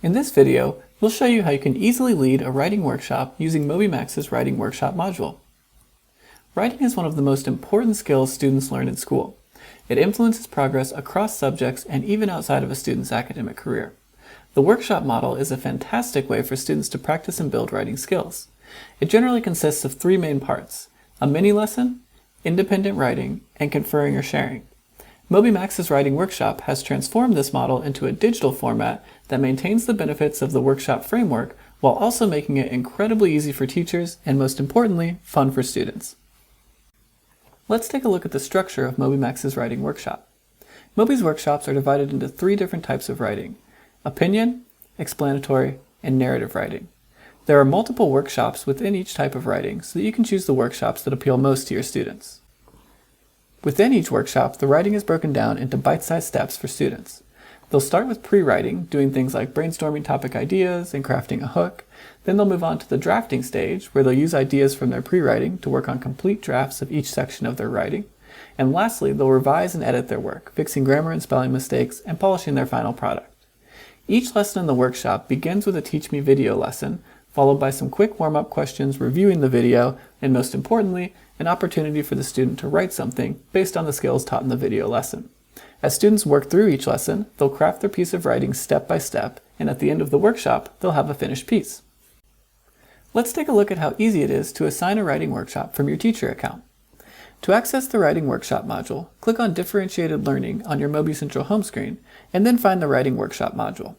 In this video, we'll show you how you can easily lead a writing workshop using MobyMax's Writing Workshop module. Writing is one of the most important skills students learn in school. It influences progress across subjects and even outside of a student's academic career. The workshop model is a fantastic way for students to practice and build writing skills. It generally consists of three main parts: a mini lesson, independent writing, and conferring or sharing. MobyMax's Writing Workshop has transformed this model into a digital format that maintains the benefits of the workshop framework while also making it incredibly easy for teachers and, most importantly, fun for students. Let's take a look at the structure of MobyMax's Writing Workshop. Moby's workshops are divided into three different types of writing: opinion, explanatory, and narrative writing. There are multiple workshops within each type of writing so that you can choose the workshops that appeal most to your students. Within each workshop, the writing is broken down into bite-sized steps for students. They'll start with pre-writing, doing things like brainstorming topic ideas and crafting a hook. Then they'll move on to the drafting stage, where they'll use ideas from their pre-writing to work on complete drafts of each section of their writing. And lastly, they'll revise and edit their work, fixing grammar and spelling mistakes and polishing their final product. Each lesson in the workshop begins with a Teach Me video lesson, followed by some quick warm-up questions reviewing the video, and most importantly, an opportunity for the student to write something based on the skills taught in the video lesson. As students work through each lesson, they'll craft their piece of writing step by step, and at the end of the workshop, they'll have a finished piece. Let's take a look at how easy it is to assign a writing workshop from your teacher account. To access the Writing Workshop module, click on Differentiated Learning on your Moby Central home screen, and then find the Writing Workshop module.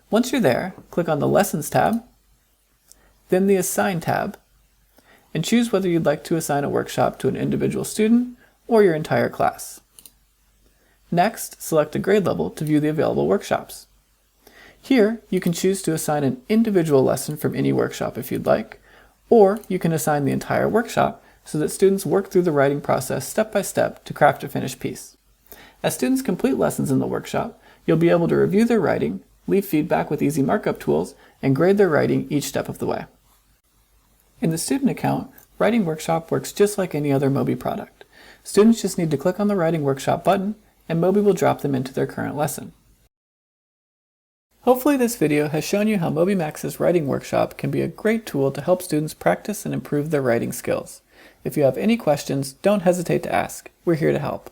Once you're there, click on the Lessons tab, then the Assign tab, and choose whether you'd like to assign a workshop to an individual student or your entire class. Next, select a grade level to view the available workshops. Here, you can choose to assign an individual lesson from any workshop if you'd like, or you can assign the entire workshop so that students work through the writing process step by step to craft a finished piece. As students complete lessons in the workshop, you'll be able to review their writing, leave feedback with easy markup tools, and grade their writing each step of the way. In the student account, Writing Workshop works just like any other Moby product. Students just need to click on the Writing Workshop button, and Moby will drop them into their current lesson. Hopefully this video has shown you how MobyMax's Writing Workshop can be a great tool to help students practice and improve their writing skills. If you have any questions, don't hesitate to ask. We're here to help.